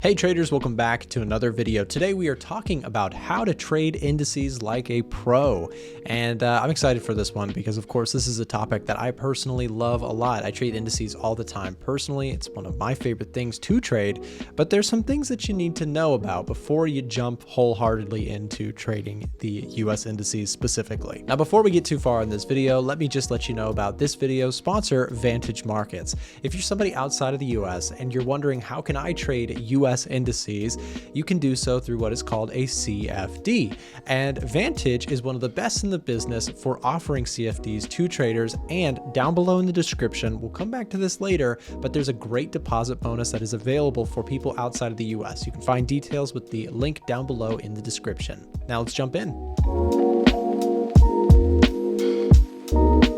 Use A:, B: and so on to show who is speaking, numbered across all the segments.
A: Hey traders, welcome back to another video. Today we are talking about how to trade indices like a pro. And I'm excited for this one because of course this is a topic that I personally love a lot. I trade indices all the time. Personally, it's one of my favorite things to trade, but there's some things that you need to know about before you jump wholeheartedly into trading the US indices specifically. Now, before we get too far in this video, let me just let you know about this video's sponsor, Vantage Markets. If you're somebody outside of the US and you're wondering how can I trade US indices, you can do so through what is called a CFD. And Vantage is one of the best in the business for offering CFDs to traders. And down below in the description, we'll come back to this later, but there's a great deposit bonus that is available for people outside of the US. You can find details with the link down below in the description. Now let's jump in.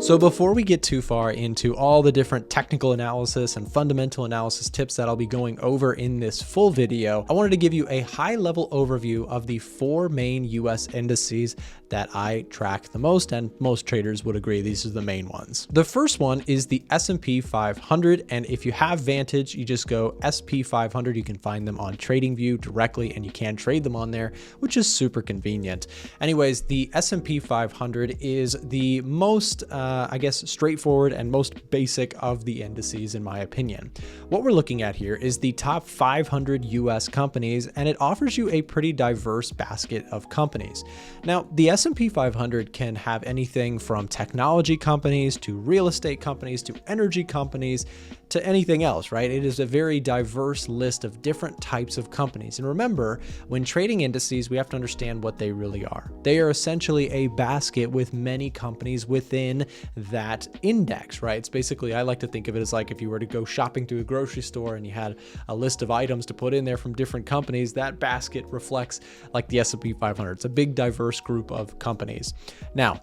A: So before we get too far into all the different technical analysis and fundamental analysis tips that I'll be going over in this full video, I wanted to give you a high-level overview of the four main US indices that I track the most, and most traders would agree these are the main ones. The first one is the S&P 500, and if you have Vantage, you just go SP 500. You can find them on TradingView directly, and you can trade them on there, which is super convenient. Anyways, the S&P 500 is the most I guess straightforward and most basic of the indices in my opinion. What we're looking at here is the top 500 US companies, and it offers you a pretty diverse basket of companies. Now, the S&P 500 can have anything from technology companies to real estate companies to energy companies to anything else, right? It is a very diverse list of different types of companies. And remember, when trading indices, we have to understand what they really are. They are essentially a basket with many companies within that index, right? It's basically, I like to think of it as like if you were to go shopping to a grocery store and you had a list of items to put in there from different companies, that basket reflects like the S&P 500. It's a big diverse group of companies. Now,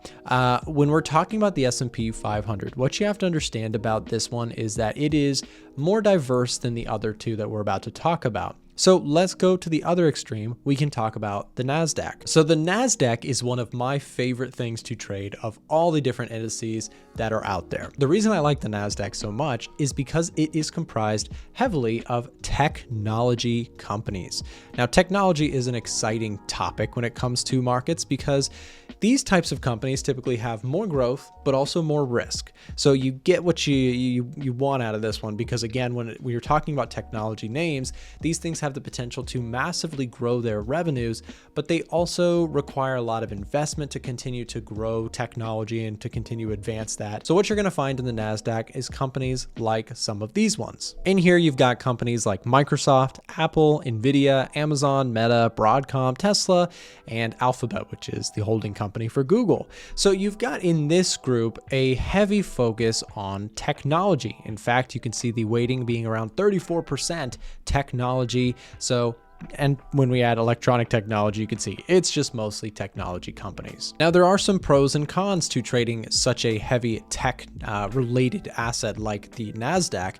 A: when we're talking about the S&P 500, what you have to understand about this one is that it is more diverse than the other two that we're about to talk about. So let's go to the other extreme. We can talk about the NASDAQ. So the NASDAQ is one of my favorite things to trade of all the different indices that are out there. The reason I like the NASDAQ so much is because it is comprised heavily of technology companies. Now, technology is an exciting topic when it comes to markets because these types of companies typically have more growth, but also more risk. So you get what you want out of this one because, again, when you're talking about technology names, these things have the potential to massively grow their revenues, but they also require a lot of investment to continue to grow technology and to continue to advance that. So what you're going to find in the NASDAQ is companies like some of these ones. In here, you've got companies like Microsoft, Apple, Nvidia, Amazon, Meta, Broadcom, Tesla, and Alphabet, which is the holding company for Google. So you've got in this group a heavy focus on technology. In fact, you can see the weighting being around 34% technology. So, and when we add electronic technology, you can see it's just mostly technology companies. Now, there are some pros and cons to trading such a heavy tech related asset like the NASDAQ.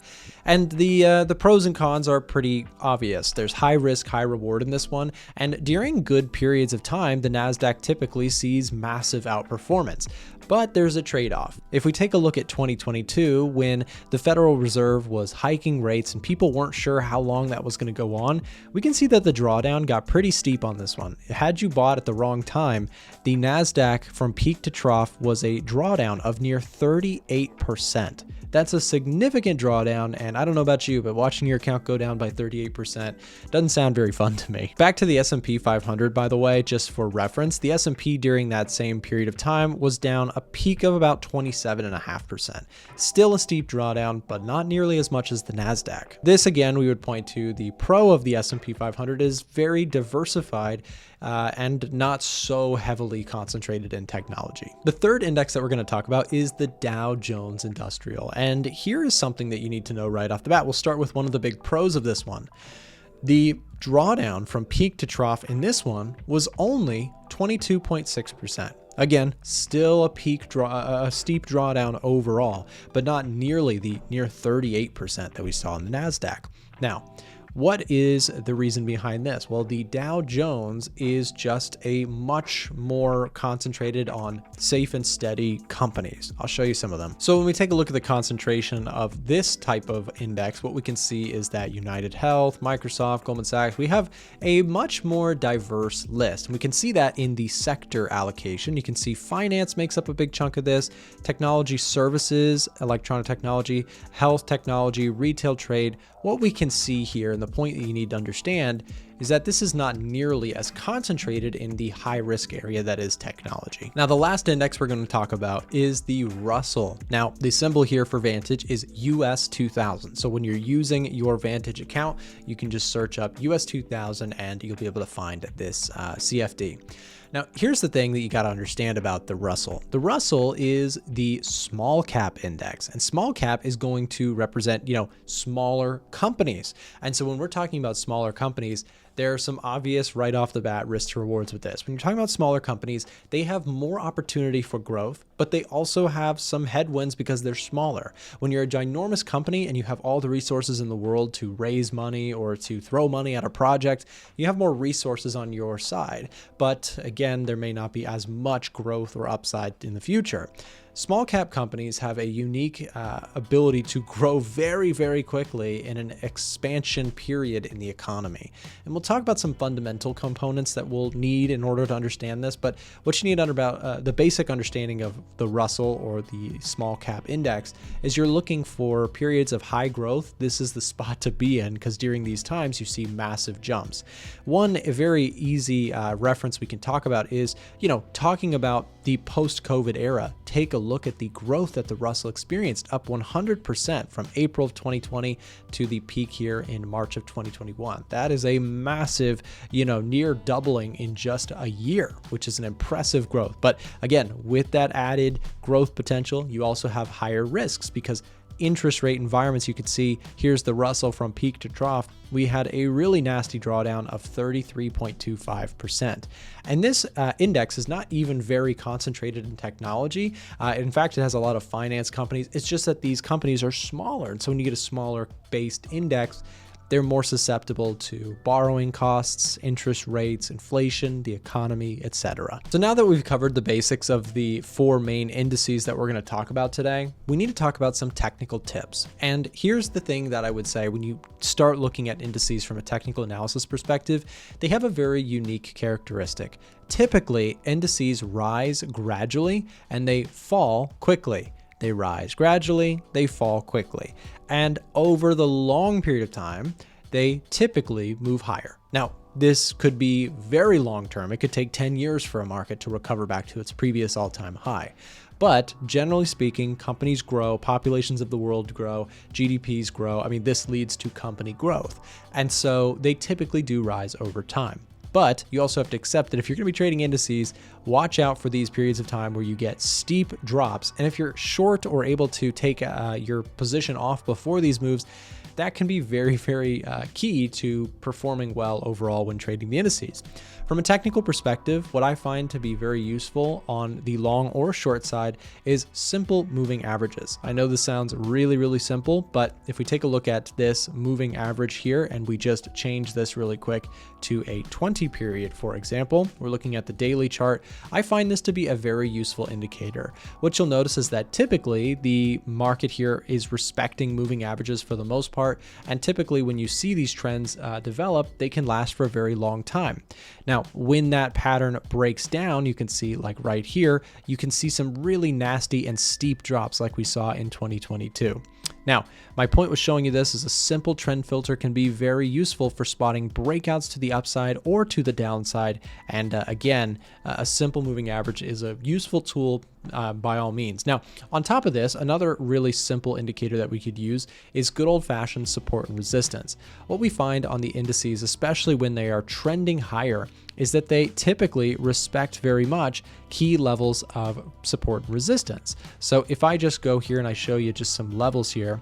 A: And the pros and cons are pretty obvious. There's high risk, high reward in this one. And during good periods of time, the NASDAQ typically sees massive outperformance. But there's a trade-off. If we take a look at 2022, when the Federal Reserve was hiking rates and people weren't sure how long that was going to go on, we can see that the drawdown got pretty steep on this one. Had you bought at the wrong time, the NASDAQ from peak to trough was a drawdown of near 38%. That's a significant drawdown, and I don't know about you, but watching your account go down by 38% doesn't sound very fun to me. Back to the S&P 500, by the way, just for reference, the S&P during that same period of time was down a peak of about 27.5%. Still a steep drawdown, but not nearly as much as the NASDAQ. This, again, we would point to the pro of the S&P 500 is very diversified and not so heavily concentrated in technology. The third index that we're going to talk about is the Dow Jones Industrial. And here is something that you need to know right off the bat. We'll start with one of the big pros of this one. The drawdown from peak to trough in this one was only 22.6%. Again, still a steep drawdown overall, but not nearly the near 38% that we saw in the NASDAQ. Now, what is the reason behind this? Well, the Dow Jones is just a much more concentrated on safe and steady companies. I'll show you some of them. So when we take a look at the concentration of this type of index, what we can see is that United Health, Microsoft, Goldman Sachs, we have a much more diverse list. And we can see that in the sector allocation. You can see finance makes up a big chunk of this, technology services, electronic technology, health technology, retail trade. What we can see here, and the point that you need to understand, is that this is not nearly as concentrated in the high risk area that is technology. Now, the last index we're going to talk about is the Russell. Now, the symbol here for Vantage is US 2000. So when you're using your Vantage account, you can just search up US 2000 and you'll be able to find this CFD. Now, here's the thing that you got to understand about the Russell. The Russell is the small cap index, and small cap is going to represent, smaller companies. And so when we're talking about smaller companies, there are some obvious right off the bat risks to rewards with this. When you're talking about smaller companies, they have more opportunity for growth, but they also have some headwinds because they're smaller. When you're a ginormous company and you have all the resources in the world to raise money or to throw money at a project, you have more resources on your side. But again, there may not be as much growth or upside in the future. Small cap companies have a unique ability to grow very, very quickly in an expansion period in the economy. And we'll talk about some fundamental components that we'll need in order to understand this. But what you need about the basic understanding of the Russell or the small cap index is you're looking for periods of high growth. This is the spot to be in because during these times you see massive jumps. One very easy reference we can talk about is, talking about the post-COVID era. Take a look at the growth that the Russell experienced, up 100% from April of 2020 to the peak here in March of 2021. That is a massive, near doubling in just a year, which is an impressive growth. But again, with that added growth potential, you also have higher risks because interest rate environments, you could see here's the Russell from peak to trough. We had a really nasty drawdown of 33.25%. And this index is not even very concentrated in technology. In fact, it has a lot of finance companies. It's just that these companies are smaller. And so when you get a smaller based index, they're more susceptible to borrowing costs, interest rates, inflation, the economy, etc. So now that we've covered the basics of the 4 main indices that we're going to talk about today, we need to talk about some technical tips. And here's the thing that I would say when you start looking at indices from a technical analysis perspective, they have a very unique characteristic. Typically, indices rise gradually and they fall quickly. They rise gradually, they fall quickly. And over the long period of time, they typically move higher. Now, this could be very long term. It could take 10 years for a market to recover back to its previous all-time high. But generally speaking, companies grow, populations of the world grow, GDPs grow. This leads to company growth. And so they typically do rise over time. But you also have to accept that if you're going to be trading indices, watch out for these periods of time where you get steep drops. And if you're short or able to take your position off before these moves, that can be very, very key to performing well overall when trading the indices. From a technical perspective, what I find to be very useful on the long or short side is simple moving averages. I know this sounds really, really simple, but if we take a look at this moving average here and we just change this really quick to a 20 period, for example, we're looking at the daily chart. I find this to be a very useful indicator. What you'll notice is that typically the market here is respecting moving averages for the most part. And typically when you see these trends develop, they can last for a very long time. Now, when that pattern breaks down, you can see like right here, you can see some really nasty and steep drops like we saw in 2022. Now, my point with showing you this is a simple trend filter can be very useful for spotting breakouts to the upside or to the downside. And again, a simple moving average is a useful tool by all means. Now, on top of this, another really simple indicator that we could use is good old-fashioned support and resistance. What we find on the indices, especially when they are trending higher, is that they typically respect very much key levels of support and resistance. So if I just go here and I show you just some levels here,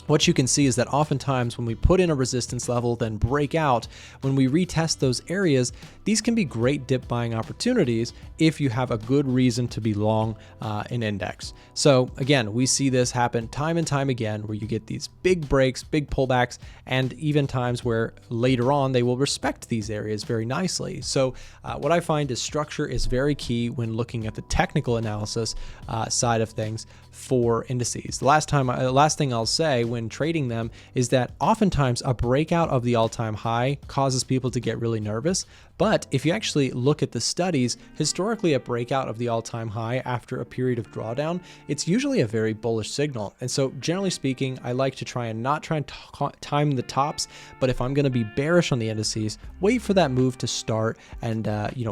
A: what you can see is that oftentimes when we put in a resistance level, then break out, when we retest those areas, these can be great dip buying opportunities if you have a good reason to be long an index. So again, we see this happen time and time again, where you get these big breaks, big pullbacks, and even times where later on they will respect these areas very nicely. So what I find is structure is very key when looking at the technical analysis side of things for indices. The last thing I'll say when trading them is that oftentimes a breakout of the all-time high causes people to get really nervous. But if you actually look at the studies, historically a breakout of the all-time high after a period of drawdown, it's usually a very bullish signal. And so generally speaking, I like to try and time the tops, but if I'm going to be bearish on the indices, wait for that move to start and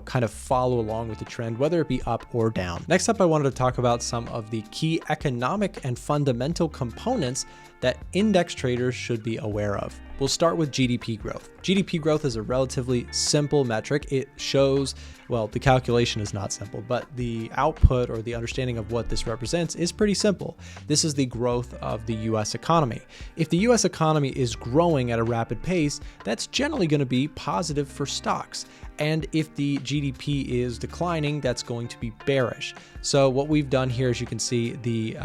A: kind of follow along with the trend, whether it be up or down. Next up, I wanted to talk about some of the key economic and fundamental components that index traders should be aware of. We'll start with GDP growth. GDP growth is a relatively simple metric. It shows, well, the calculation is not simple, but the output or the understanding of what this represents is pretty simple. This is the growth of the US economy. If the US economy is growing at a rapid pace, that's generally going to be positive for stocks. And if the GDP is declining, that's going to be bearish. So what we've done here, as you can see, the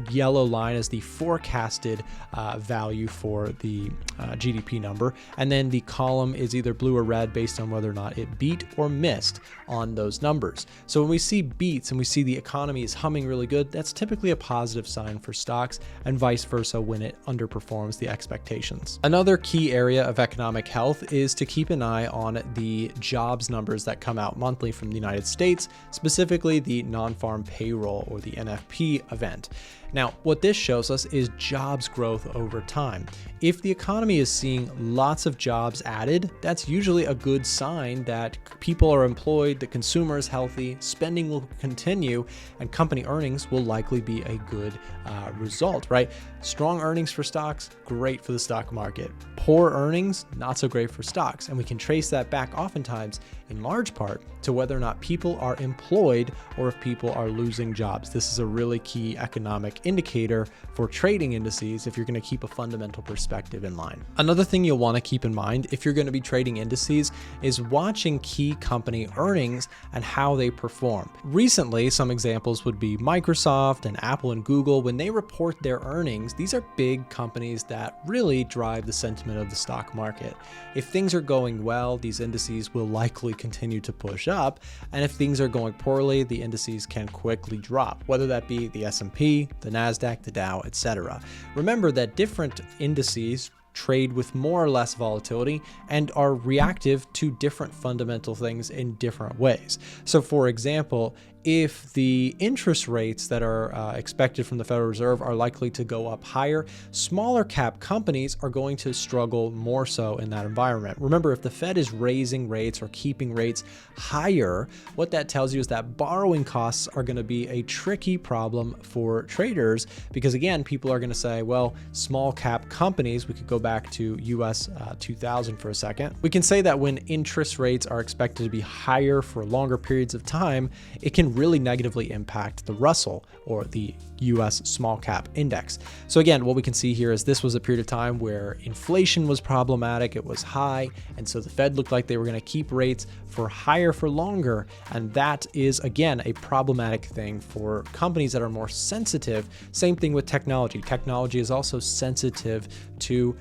A: yellow line is the forecasted value for the GDP number. And then the column is either blue or red based on whether or not it beat or missed on those numbers. So when we see beats and we see the economy is humming really good, that's typically a positive sign for stocks, and vice versa when it underperforms the expectations. Another key area of economic health is to keep an eye on the jobs numbers that come out monthly from the United States, specifically the non-farm payroll or the NFP event. Now, what this shows us is jobs growth over time. If the economy is seeing lots of jobs added, that's usually a good sign that people are employed, the consumer is healthy, spending will continue, and company earnings will likely be a good result, right? Strong earnings for stocks, great for the stock market. Poor earnings, not so great for stocks. And we can trace that back oftentimes in large part to whether or not people are employed or if people are losing jobs. This is a really key economic indicator for trading indices if you're going to keep a fundamental perspective in line. Another thing you'll want to keep in mind if you're going to be trading indices is watching key company earnings and how they perform. Recently, some examples would be Microsoft and Apple and Google. When they report their earnings, these are big companies that really drive the sentiment of the stock market. If things are going well, these indices will likely continue to push up, and if things are going poorly, the indices can quickly drop, whether that be the S&P, the NASDAQ, the Dow, etc. Remember that different indices trade with more or less volatility and are reactive to different fundamental things in different ways. So for example, if the interest rates that are expected from the Federal Reserve are likely to go up higher, smaller cap companies are going to struggle more so in that environment. Remember, if the Fed is raising rates or keeping rates higher, what that tells you is that borrowing costs are going to be a tricky problem for traders because, again, people are going to say, well, small cap companies, we could go back to US 2000 for a second. We can say that when interest rates are expected to be higher for longer periods of time, it can really negatively impact the Russell or the US small cap index. So again, what we can see here is this was a period of time where inflation was problematic, it was high, and so the Fed looked like they were going to keep rates for higher for longer, and that is again a problematic thing for companies that are more sensitive. Same thing with technology. Technology is also sensitive to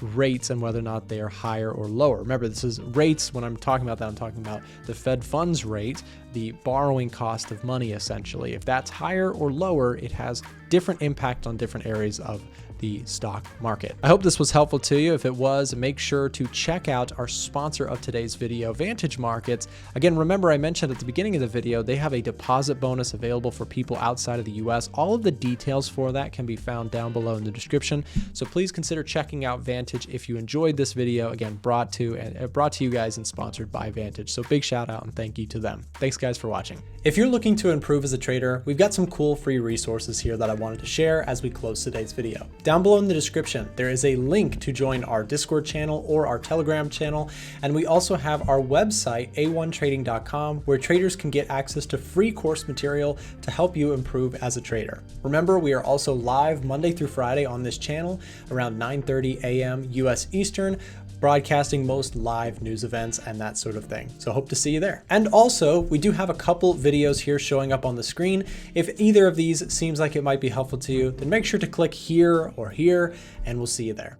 A: rates and whether or not they are higher or lower. Remember, this is rates. When I'm talking about that, I'm talking about the Fed funds rate, the borrowing cost of money essentially. If that's higher or lower, it has different impact on different areas of the stock market. I hope this was helpful to you. If it was, make sure to check out our sponsor of today's video, Vantage Markets. Again, remember I mentioned at the beginning of the video, they have a deposit bonus available for people outside of the US. All of the details for that can be found down below in the description. So please consider checking out Vantage if you enjoyed this video. Again, brought to you guys and sponsored by Vantage. So big shout out and thank you to them. Thanks guys for watching. If you're looking to improve as a trader, we've got some cool free resources here that I wanted to share as we close today's video. Down below in the description, there is a link to join our Discord channel or our Telegram channel. And we also have our website, a1trading.com, where traders can get access to free course material to help you improve as a trader. Remember, we are also live Monday through Friday on this channel around 9:30 a.m. US Eastern, broadcasting most live news events and that sort of thing. So hope to see you there. And also, we do have a couple videos here showing up on the screen. If either of these seems like it might be helpful to you, then make sure to click here or here, and we'll see you there.